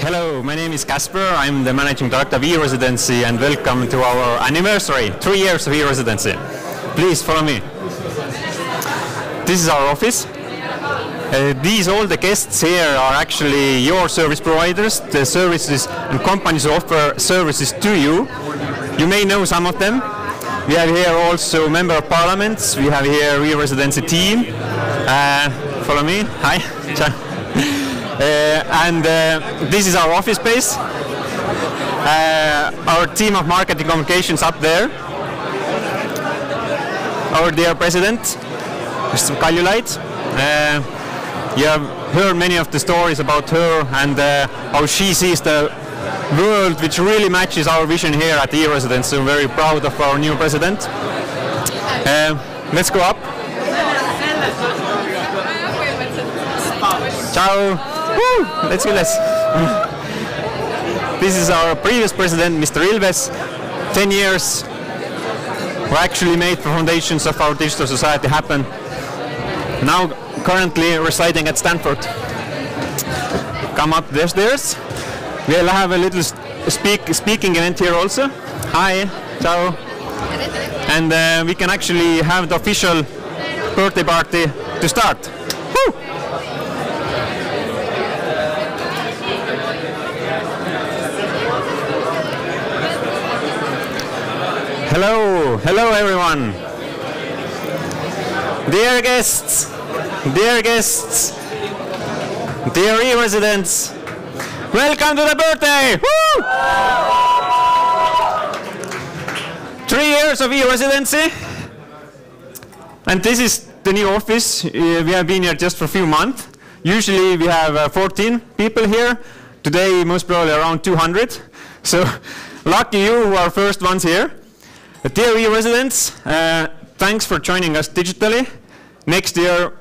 Hello, my name is Casper. I'm the Managing Director of e-Residency, and welcome to our anniversary, 3 years of e-Residency. Please follow me. This is our office. All the guests here are actually your service providers, the services and companies who offer services to you. You may know some of them. We have here also Member of Parliaments. We have here e-Residency team. Follow me. Hi. This is our office space. Our team of marketing communications up there. Our dear President, Mr. Kaljulaid. You have heard many of the stories about her and how she sees the world, which really matches our vision here at e-Residency. So we're very proud of our new president. Let's go up. Ciao. Woo! Let's go. This is our previous president, Mr. Ilves. 10 years. We actually made the foundations of our digital society happen. Now, currently residing at Stanford. Come up the stairs. We'll have a little speaking event here also. Hi, ciao. And we can actually have the official birthday party to start. Woo! Hello, hello everyone. Dear guests, dear e-residents, welcome to the birthday! Woo! 3 years of e-residency, and this is the new office. We have been here just for a few months. Usually we have 14 people here. Today most probably around 200. So lucky you who are first ones here. Dear e-residents, thanks for joining us digitally. Next year,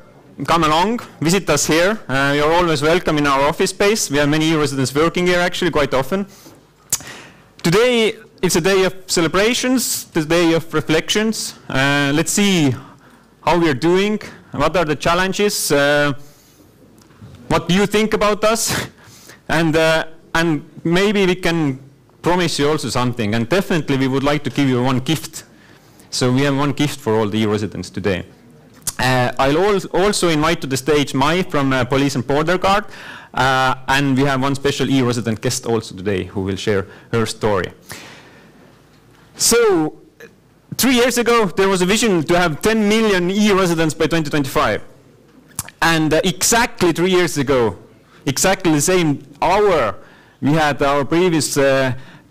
come along, visit us here. You're always welcome in our office space. We have many e-residents working here actually quite often. Today, it's a day of celebrations, the day of reflections. Let's see how we are doing, what are the challenges, what do you think about us, and maybe we can promise you also something, and definitely we would like to give you one gift. So we have one gift for all the e-residents today. I'll also invite to the stage Mai from Police and Border Guard, and we have one special e-resident guest also today who will share her story. So 3 years ago there was a vision to have 10 million e-residents by 2025, and exactly 3 years ago, exactly the same hour, we had our previous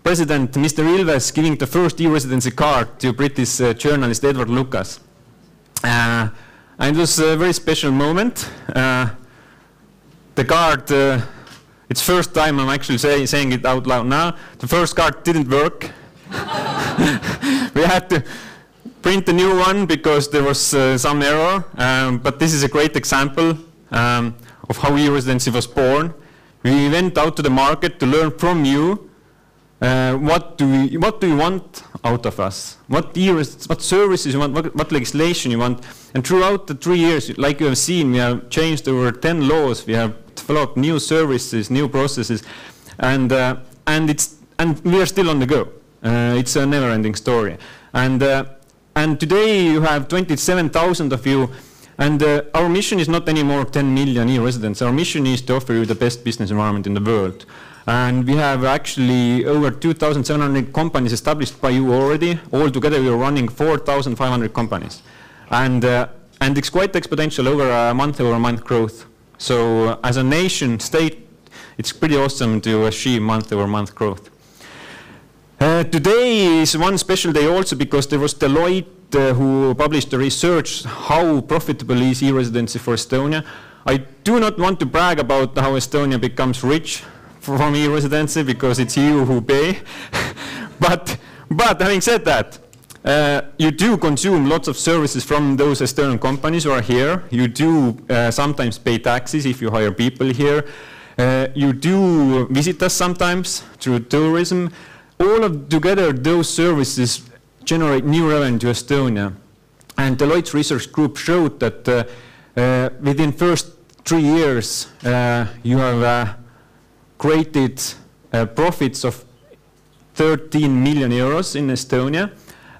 president, Mr. Ilves, giving the first e-residency card to British journalist Edward Lucas. And it was a very special moment. The card, it's first time I'm actually saying it out loud now. The first card didn't work. We had to print a new one because there was some error. But this is a great example of how e-residency was born. We went out to the market to learn from you. What do you want out of us? What services you want? What legislation you want? And throughout the 3 years, like you have seen, we have changed over 10 laws. We have developed new services, new processes, and we are still on the go. It's a never-ending story. And today you have 27,000 of you. And our mission is not anymore 10 million e-residents. Our mission is to offer you the best business environment in the world. And we have actually over 2,700 companies established by you already. Altogether, we are running 4,500 companies. And it's quite exponential over a month-over-month growth. So as a nation state, it's pretty awesome to achieve month-over-month growth. Today is one special day also because there was Deloitte who published the research how profitable is e-residency for Estonia. I do not want to brag about how Estonia becomes rich from e-residency because it's you who pay. but having said that, you do consume lots of services from those Estonian companies who are here. You do sometimes pay taxes if you hire people here. You do visit us sometimes through tourism. All of together, those services generate new revenue to Estonia. And Deloitte's research group showed that within first 3 years, you have created profits of 13 million euros in Estonia.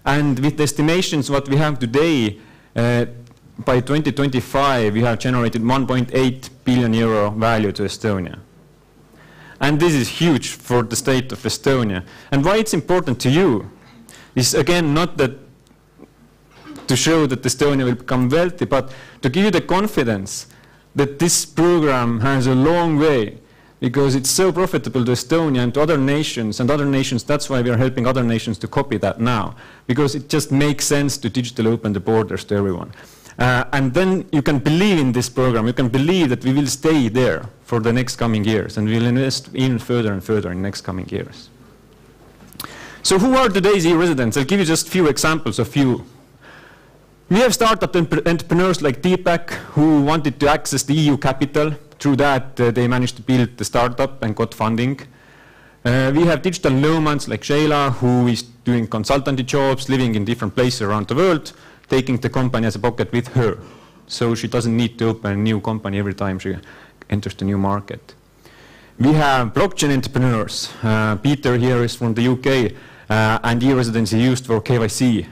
And with the estimations what we have today, by 2025, we have generated 1.8 billion euro value to Estonia. And this is huge for the state of Estonia. And why it's important to you is, again, not that to show that Estonia will become wealthy, but to give you the confidence that this program has a long way, because it's so profitable to Estonia and to other nations, that's why we are helping other nations to copy that now, because it just makes sense to digitally open the borders to everyone. And then you can believe in this program, you can believe that we will stay there for the next coming years, and we'll invest even further and further in next coming years. So who are today's e-residents? I'll give you just a few examples of few. We have startup entrepreneurs like Deepak who wanted to access the EU capital. Through that, they managed to build the startup and got funding. We have digital nomads like Shayla, who is doing consultancy jobs, living in different places around the world, taking the company as a pocket with her. So she doesn't need to open a new company every time she enters the new market. We have blockchain entrepreneurs. Peter here is from the UK, and e-residency used for KYC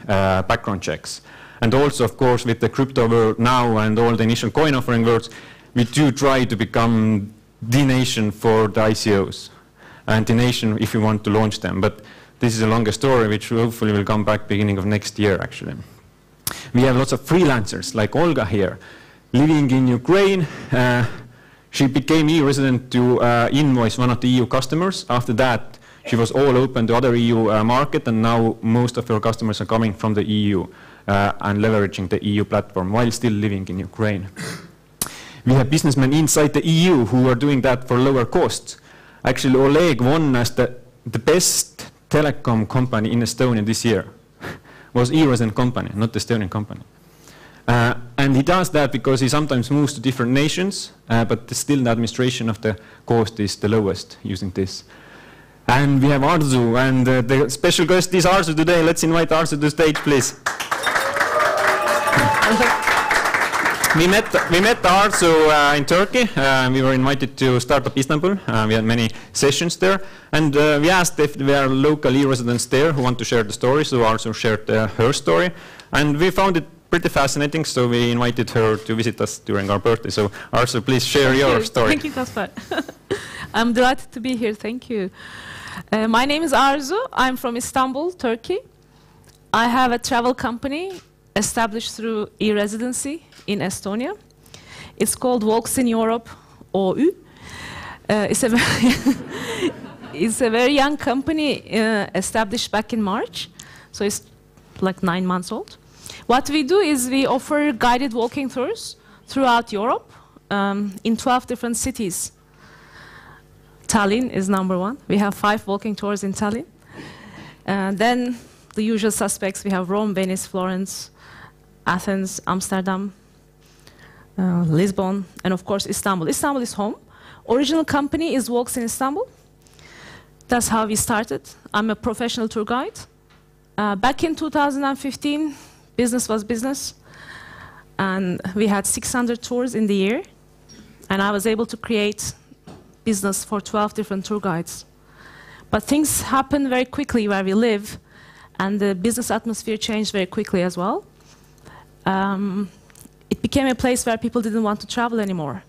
background checks. And also, of course, with the crypto world now and all the initial coin offering worlds, we do try to become the nation for the ICOs, and the nation if you want to launch them. But this is a longer story, which hopefully will come back beginning of next year, actually. We have lots of freelancers, like Olga here, living in Ukraine. She became e-resident to invoice one of the EU customers. After that, she was all open to other EU market, and now most of her customers are coming from the EU and leveraging the EU platform while still living in Ukraine. We have businessmen inside the EU who are doing that for lower costs. Actually, Oleg won as the best telecom company in Estonia this year. Was e-resident company, not the Estonian company. And he does that because he sometimes moves to different nations, but still the administration of the cost is the lowest using this. And we have Arzu, and the special guest is Arzu today. Let's invite Arzu to the stage, please. We met Arzu in Turkey. We were invited to Startup Istanbul. We had many sessions there. And we asked if there are local e-residents there who want to share the story. So Arzu shared her story. And we found it pretty fascinating, so we invited her to visit us during our birthday. So Arzu, please share your story. Thank you, Kaspar. I'm delighted to be here. Thank you. My name is Arzu. I'm from Istanbul, Turkey. I have a travel company established through e-Residency in Estonia. It's called Walks in Europe, OU. It's a very young company established back in March, so it's like 9 months old. What we do is we offer guided walking tours throughout Europe in 12 different cities. Tallinn is #1. We have 5 walking tours in Tallinn. Then the usual suspects, we have Rome, Venice, Florence, Athens, Amsterdam, Lisbon, and of course Istanbul. Istanbul is home. Original company is Walks in Istanbul. That's how we started. I'm a professional tour guide. Back in 2015, business was business, and we had 600 tours in the year, and I was able to create business for 12 different tour guides. But things happen very quickly where we live, and the business atmosphere changed very quickly as well. It became a place where people didn't want to travel anymore.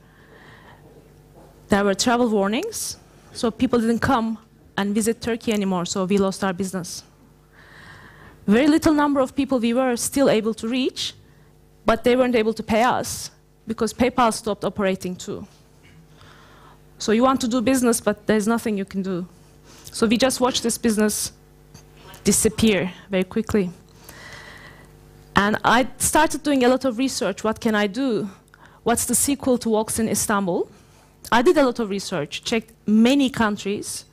There were travel warnings, so people didn't come and visit Turkey anymore, so we lost our business. Very little number of people we were still able to reach, but they weren't able to pay us because PayPal stopped operating too. So you want to do business, but there's nothing you can do. So we just watched this business disappear very quickly. And I started doing a lot of research. What can I do? What's the sequel to Walks in Istanbul? I did a lot of research, checked many countries.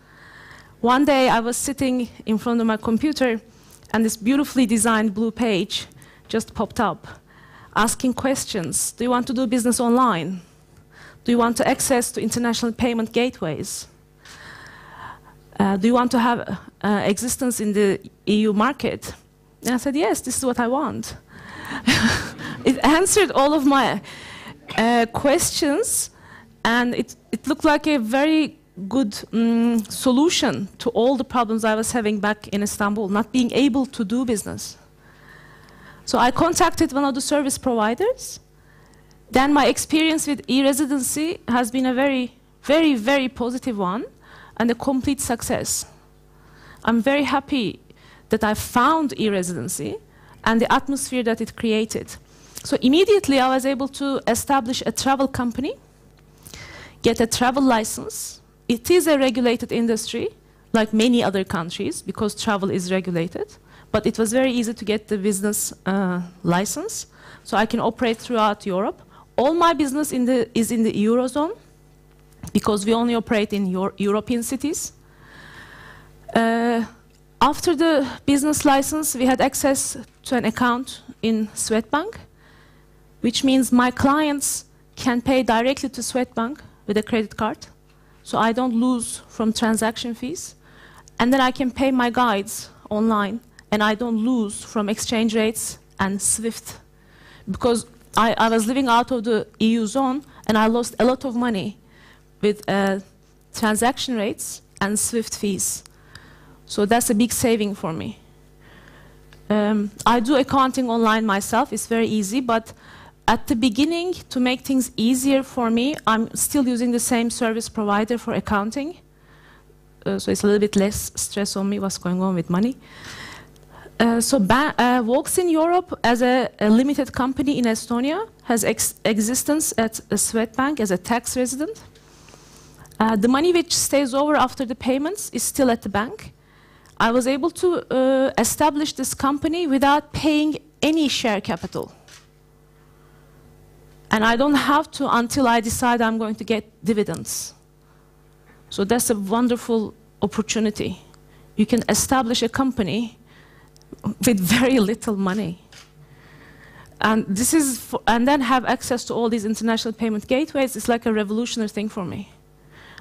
One day I was sitting in front of my computer, and this beautifully designed blue page just popped up, asking questions. Do you want to do business online? Do you want to access to international payment gateways? Do you want to have existence in the EU market? And I said, yes, this is what I want. It answered all of my questions, and it looked like a very good solution to all the problems I was having back in Istanbul, not being able to do business. So I contacted one of the service providers. Then my experience with e-Residency has been a very, very, very positive one and a complete success. I'm very happy that I found e-Residency and the atmosphere that it created. So immediately I was able to establish a travel company, get a travel license. It is a regulated industry, like many other countries, because travel is regulated. But it was very easy to get the business license, so I can operate throughout Europe. All my business is in the Eurozone, because we only operate in European cities. After the business license, we had access to an account in Swedbank, which means my clients can pay directly to Swedbank with a credit card, so I don't lose from transaction fees. And then I can pay my guides online, and I don't lose from exchange rates and SWIFT. Because I was living out of the EU zone, and I lost a lot of money with transaction rates and SWIFT fees. So that's a big saving for me. I do accounting online myself. It's very easy, but at the beginning, to make things easier for me, I'm still using the same service provider for accounting. So it's a little bit less stress on me what's going on with money. So Volks in Europe, as a limited company in Estonia, has existence at Swedbank as a tax resident. The money which stays over after the payments is still at the bank. I was able to establish this company without paying any share capital. And I don't have to until I decide I'm going to get dividends. So that's a wonderful opportunity. You can establish a company with very little money. And this is and then have access to all these international payment gateways. It's like a revolutionary thing for me.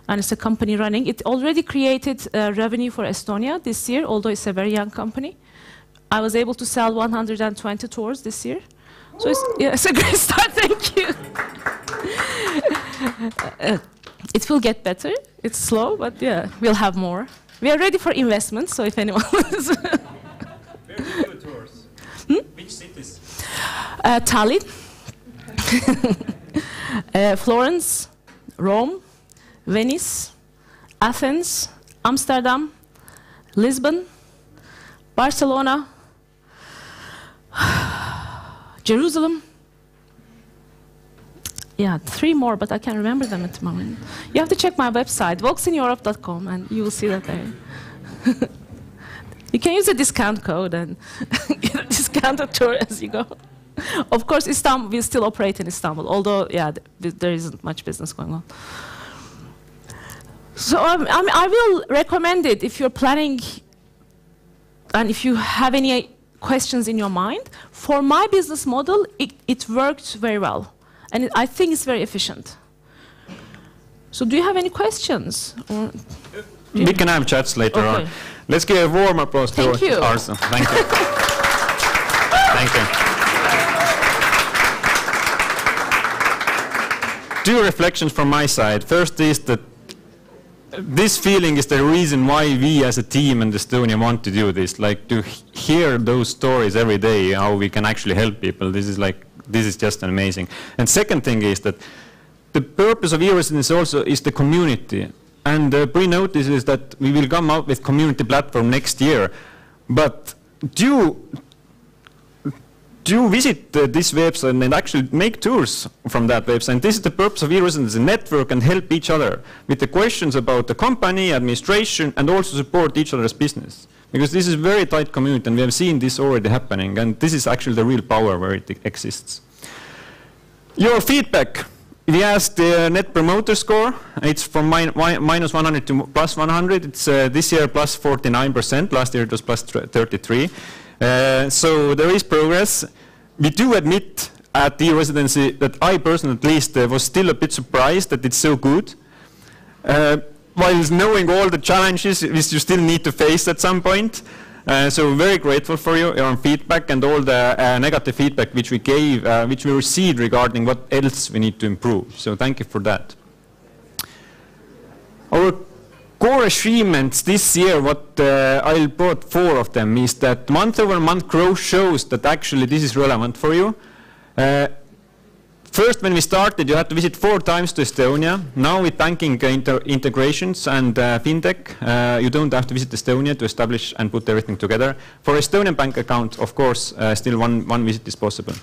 And it's a company running. It already created revenue for Estonia this year, although it's a very young company. I was able to sell 120 tours this year. So it's a great start, thank you. It will get better. It's slow, but yeah, we'll have more. We are ready for investment, so if anyone wants. Where do you do tours? Which cities? Tallinn, Florence, Rome, Venice, Athens, Amsterdam, Lisbon, Barcelona, Jerusalem. Yeah, 3 more, but I can't remember them at the moment. You have to check my website, volksineurope.com, and you will see that there. You can use a discount code and get a discounted tour as you go. Of course, Istanbul, we still operate in Istanbul, although, yeah, there isn't much business going on. So I will recommend it if you're planning, and if you have any questions in your mind. For my business model, it worked very well. And I think it's very efficient. So do you have any questions? Or we can have chats later on. Let's give a warm applause to Arsen. Thank you. Thank you. 2 reflections from my side. First is that this feeling is the reason why we as a team in Estonia want to do this, like to hear those stories every day, how we can actually help people. This is just amazing. And second thing is that the purpose of e-Residency also is the community. And the pre-notice is that we will come out with community platform next year. But do visit this website and actually make tours from that website. And this is the purpose of e-Residency, network and help each other with the questions about the company, administration, and also support each other's business. Because this is a very tight community, and we have seen this already happening, and this is actually the real power where it exists. Your feedback. We asked the Net Promoter Score. It's from minus 100 to plus 100. It's this year plus 49%. Last year it was plus 33. So there is progress. We do admit at the e-Residency that I personally at least was still a bit surprised that it's so good. While knowing all the challenges which you still need to face at some point. So very grateful for your feedback and all the negative feedback which we gave, which we received regarding what else we need to improve. So thank you for that. Our core achievements this year, what I brought 4 of them, is that month-over-month growth shows that actually this is relevant for you. First, when we started, you had to visit 4 times to Estonia. Now with banking integrations and fintech, you don't have to visit Estonia to establish and put everything together. For Estonian bank account, of course, still one visit is possible.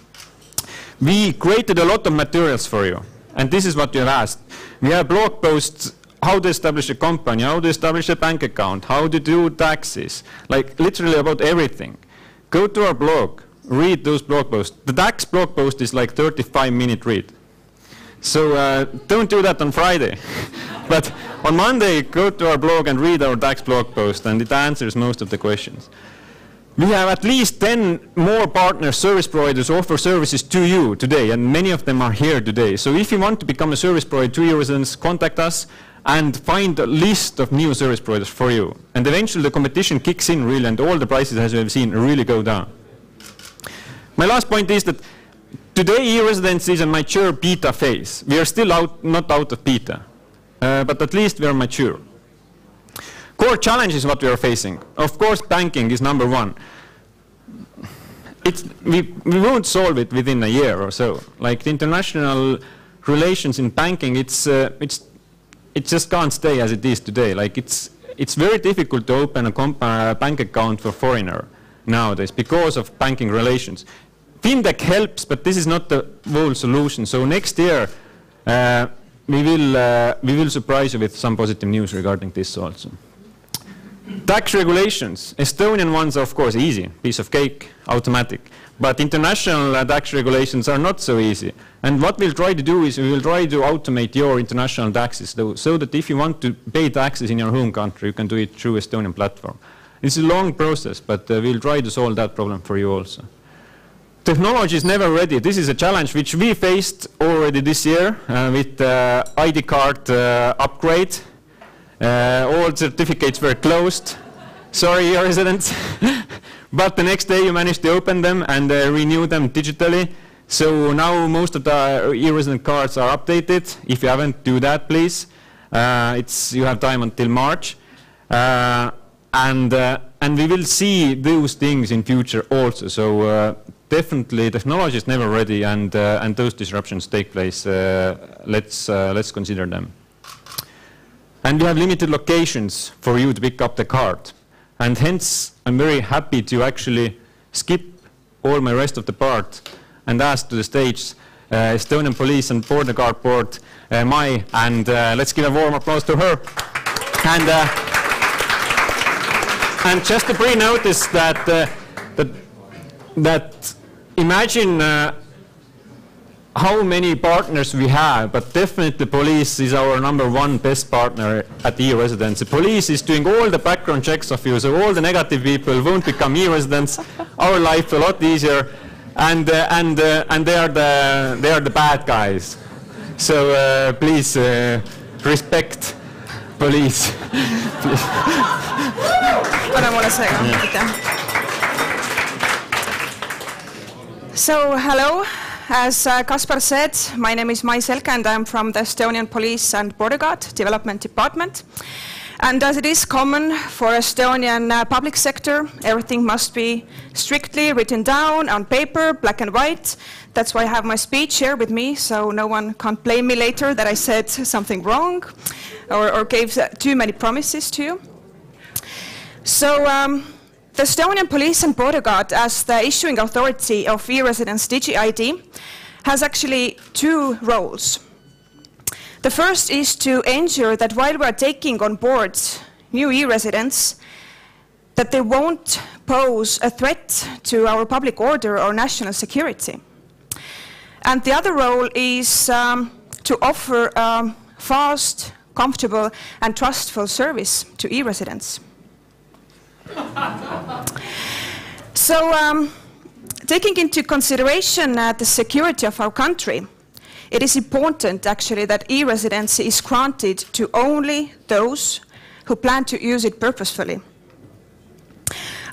We created a lot of materials for you, and this is what you have asked. We have blog posts, how to establish a company, how to establish a bank account, how to do taxes, like literally about everything. Go to our blog. Read those blog posts. The tax blog post is like 35-minute read. So don't do that on Friday. But on Monday, go to our blog and read our tax blog post, and it answers most of the questions. We have at least 10 more partner service providers offer services to you today, and many of them are here today. So if you want to become a service provider to e-Residence, contact us and find a list of new service providers for you. And eventually the competition kicks in really, and all the prices, as you have seen, really go down. My last point is that today e-Residence is a mature beta phase. We are still not out of beta, but at least we are mature. Core challenge is what we are facing. Of course, banking is number 1. We won't solve it within a year or so. Like the international relations in banking, it just can't stay as it is today. Like it's very difficult to open a bank account for foreigner nowadays because of banking relations. Fintech helps, but this is not the whole solution. So next year, we will surprise you with some positive news regarding this also. Tax regulations. Estonian ones are of course easy, piece of cake, automatic. But international tax regulations are not so easy. And what we'll try to do is we will try to automate your international taxes so that if you want to pay taxes in your home country, you can do it through Estonian platform. It's a long process, but we'll try to solve that problem for you also. Technology is never ready. This is a challenge which we faced already this year with ID card upgrade. All certificates were closed. Sorry, e-Residents. But the next day you managed to open them and renew them digitally. So now most of the e-Resident cards are updated. If you haven't, do that, please. You have time until March. And we will see those things in future also. So definitely technology is never ready, and those disruptions take place. Let's consider them. And we have limited locations for you to pick up the card. And hence, I'm very happy to actually skip all my rest of the part and ask to the stage Estonian Police and Border Guard Board, Mai, and let's give a warm applause to her. And just a pre-notice that imagine how many partners we have, but definitely police is our #1 best partner at e-Residence. The police is doing all the background checks of you, so all the negative people won't become e-Residents. Our life a lot easier, and they are the bad guys. So please respect police. So hello. As Kaspar said, my name is Mai Selke and I'm from the Estonian Police and Border Guard Development Department. And as it is common for Estonian public sector, everything must be strictly written down on paper, black and white. That's why I have my speech here with me, so no one can't blame me later that I said something wrong or gave too many promises to you. So the Estonian Police and Border Guard, as the issuing authority of e-Residence Digi-ID, has actually 2 roles. The first is to ensure that while we are taking on board new e-residents, that they won't pose a threat to our public order or national security. And the other role is to offer a fast, comfortable, and trustful service to e-residents. So, taking into consideration the security of our country, it is important actually that e-residency is granted to only those who plan to use it purposefully.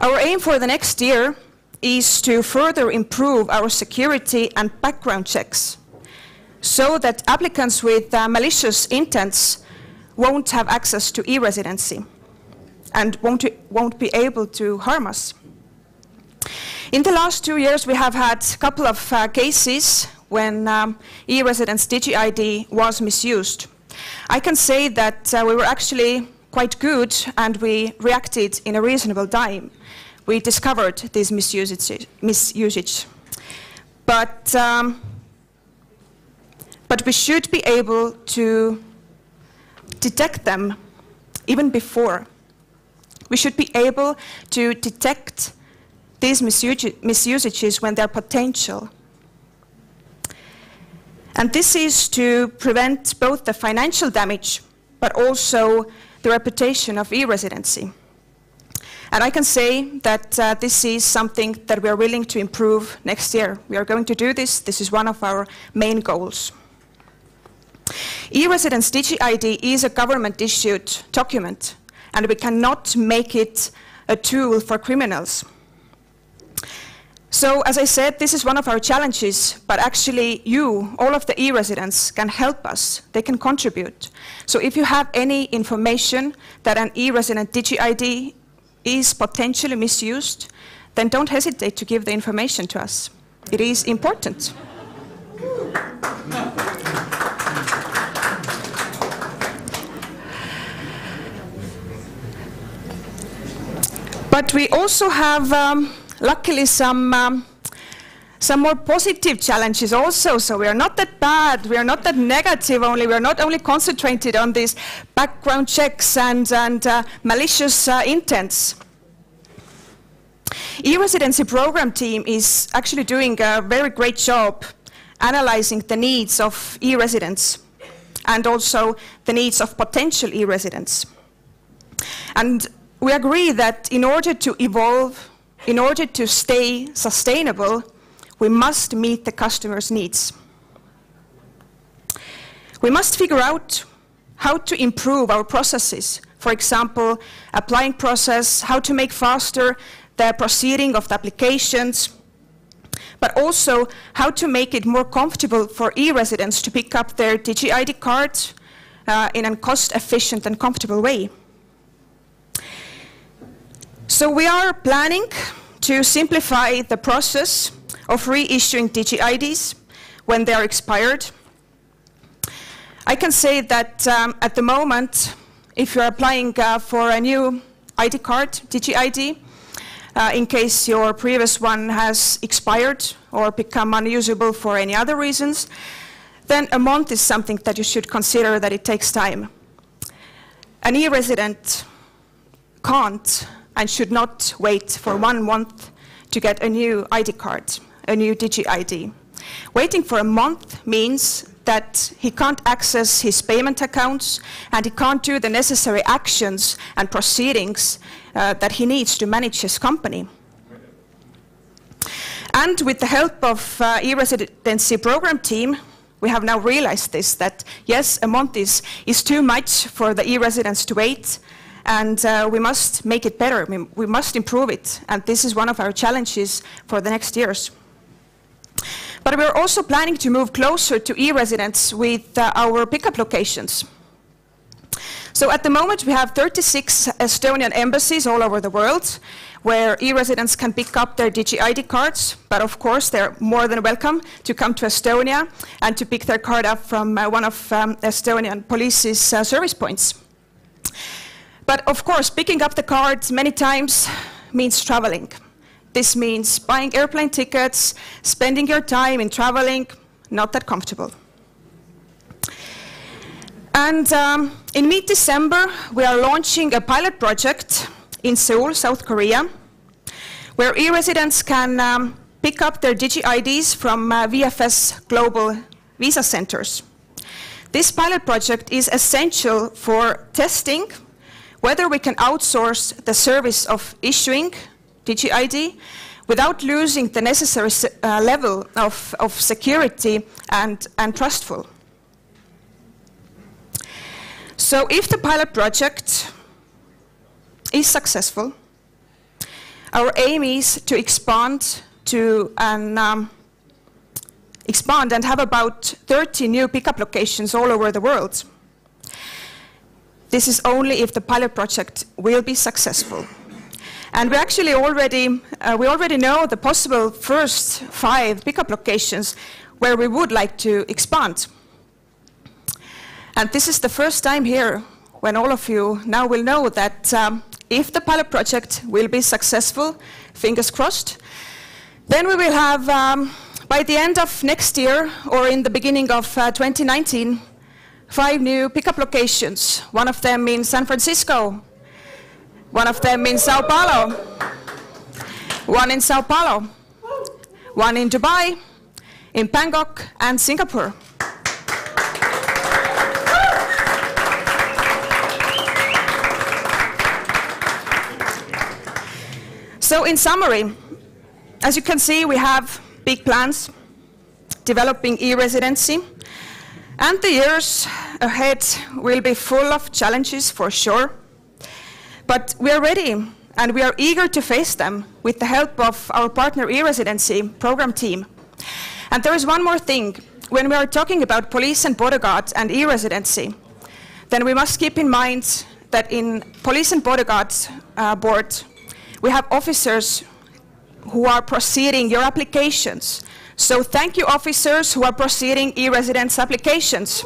Our aim for the next year is to further improve our security and background checks so that applicants with malicious intents won't have access to e-residency and won't be able to harm us. In the last 2 years, we have had a couple of cases when e-residence DigiID was misused. I can say that we were actually quite good and we reacted in a reasonable time. We discovered this misusage. But we should be able to detect them even before. We should be able to detect these misusages when they're potential. And this is to prevent both the financial damage, but also the reputation of e-residency. And I can say that this is something that we are willing to improve next year. We are going to do this. This is one of our main goals. E-residence DigiID is a government-issued document, and we cannot make it a tool for criminals. So, as I said, this is one of our challenges, but actually you, all of the e-residents, can help us. They can contribute. So if you have any information that an e-resident DigiID is potentially misused, then don't hesitate to give the information to us. It is important. But we also have luckily some more positive challenges also. So we are not that bad, we are not that negative only, we are not only concentrated on these background checks and malicious intents. E-residency program team is actually doing a very great job analyzing the needs of e-residents and also the needs of potential e-residents. And we agree that in order to evolve, in order to stay sustainable, we must meet the customer's needs. We must figure out how to improve our processes. For example, applying process, how to make faster the proceeding of the applications, but also how to make it more comfortable for e-residents to pick up their DigiID card in a cost-efficient and comfortable way. So we are planning to simplify the process of reissuing DigiIDs when they are expired. I can say that at the moment, if you're applying for a new ID card, DigiID, in case your previous one has expired or become unusable for any other reasons, then a month is something that you should consider that it takes time. An e-resident can't and should not wait for 1 month to get a new ID card, a new DigiID. Waiting for a month means that he can't access his payment accounts and he can't do the necessary actions and proceedings that he needs to manage his company. And with the help of e-residency program team, we have now realized this, that yes, a month is too much for the e-residents to wait, and we must make it better. We must improve it, and this is one of our challenges for the next years. But we're also planning to move closer to e-residents with our pickup locations. So at the moment, we have 36 Estonian embassies all over the world where e-residents can pick up their DigiID cards, but of course they're more than welcome to come to Estonia and to pick their card up from one of Estonian police's service points. But of course, picking up the cards many times means traveling. This means buying airplane tickets, spending your time in traveling, not that comfortable. And in mid-December, we are launching a pilot project in Seoul, South Korea, where e-residents can pick up their DigiIDs from VFS Global Visa Centers. This pilot project is essential for testing whether we can outsource the service of issuing DigiID without losing the necessary level of security and trustful. So if the pilot project is successful, our aim is to expand and have about 30 new pickup locations all over the world. this is only if the pilot project will be successful. And we actually already know the possible first 5 pickup locations where we would like to expand. And this is the first time here when all of you now will know that if the pilot project will be successful, fingers crossed, then we will have, by the end of next year or in the beginning of 2019, 5 new pickup locations. One of them in San Francisco, one of them in Sao Paulo, one in Sao Paulo, one in Dubai, in Bangkok, and Singapore. So in summary, as you can see, we have big plans developing e-residency, and the years ahead will be full of challenges for sure. But we are ready, and we are eager to face them with the help of our partner e-Residency program team. And there is one more thing. When we are talking about police and border guard and e-Residency, then we must keep in mind that in police and border guard board, we have officers who are proceeding your applications. So thank you, officers who are proceeding e-residence applications.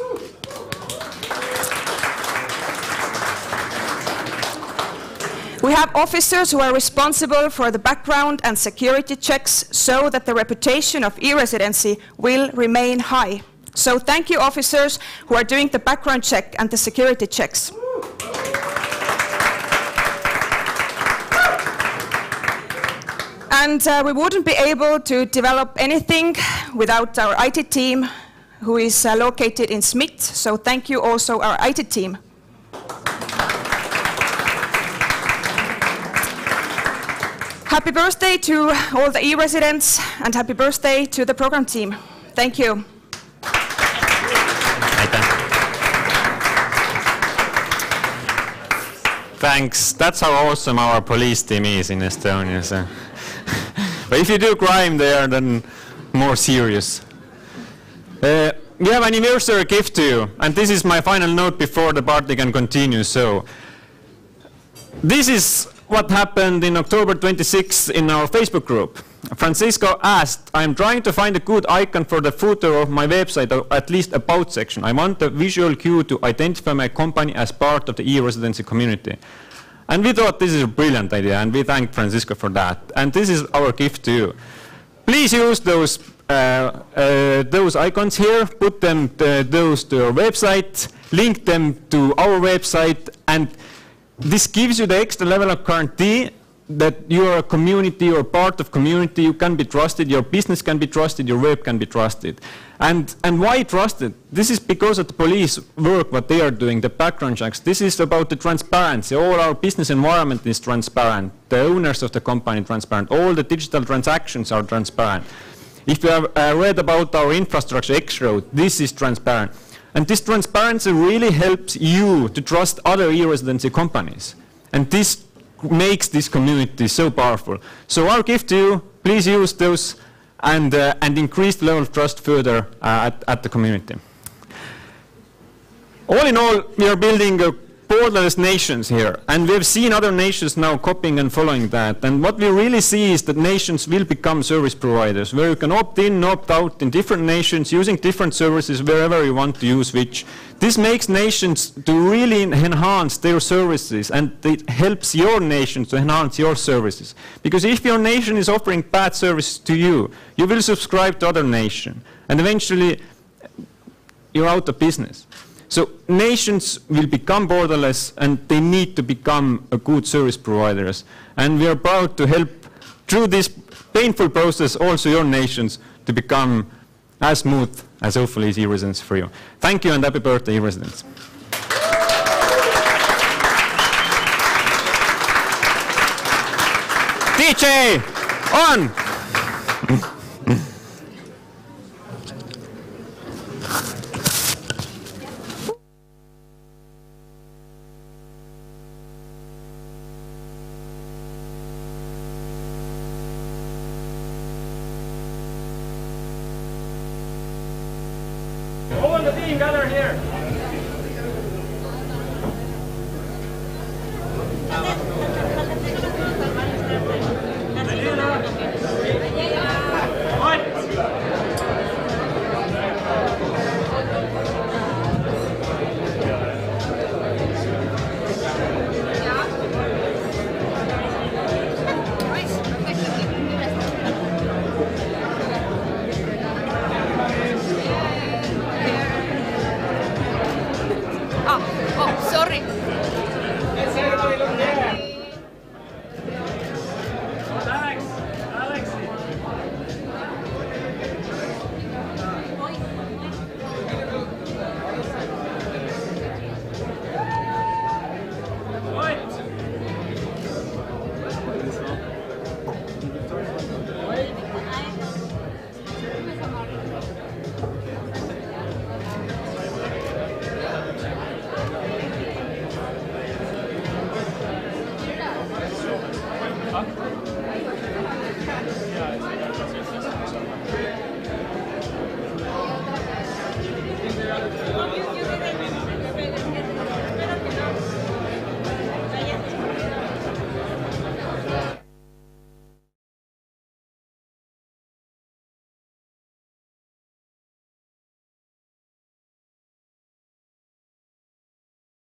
We have officers who are responsible for the background and security checks so that the reputation of e-residency will remain high. So thank you, officers who are doing the background check and the security checks. And we wouldn't be able to develop anything without our IT team, who is located in Smith. So thank you also our IT team. Happy birthday to all the e-residents, and happy birthday to the program team. Thank you. Thanks. That's how awesome our police team is in Estonia. So. But if you do crime, they are then more serious. We have an anniversary gift to you, and this is my final note before the party can continue. So, this is what happened in October 26 in our Facebook group. Francisco asked, I'm trying to find a good icon for the footer of my website, or at least about section. I want a visual cue to identify my company as part of the e-residency community. And we thought this is a brilliant idea, and we thank Francisco for that. And this is our gift to you. Please use those icons here, put them those to your website, link them to our website, and this gives you the extra level of guarantee that you are a community, you are part of community, you can be trusted, your business can be trusted, your web can be trusted. And why trusted? This is because of the police work, what they are doing, the background checks. This is about the transparency. All our business environment is transparent. The owners of the company are transparent. All the digital transactions are transparent. If you have read about our infrastructure X-Road, this is transparent. And this transparency really helps you to trust other e-residency companies. And this makes this community so powerful. So our gift to you, please use those and increase the level of trust further at the community. All in all, we are building a borderless nations here, and we have seen other nations now copying and following that. And what we really see is that nations will become service providers, where you can opt in, opt out in different nations, using different services wherever you want to use which. This makes nations to really enhance their services, and it helps your nation to enhance your services. Because if your nation is offering bad services to you, you will subscribe to other nation, and eventually you're out of business. So nations will become borderless, and they need to become a good service providers. And we are proud to help, through this painful process, also your nations to become as smooth as hopefully is e-residence for you. Thank you, and happy birthday, e-residence. DJ, on! All the team gather here. Sorry.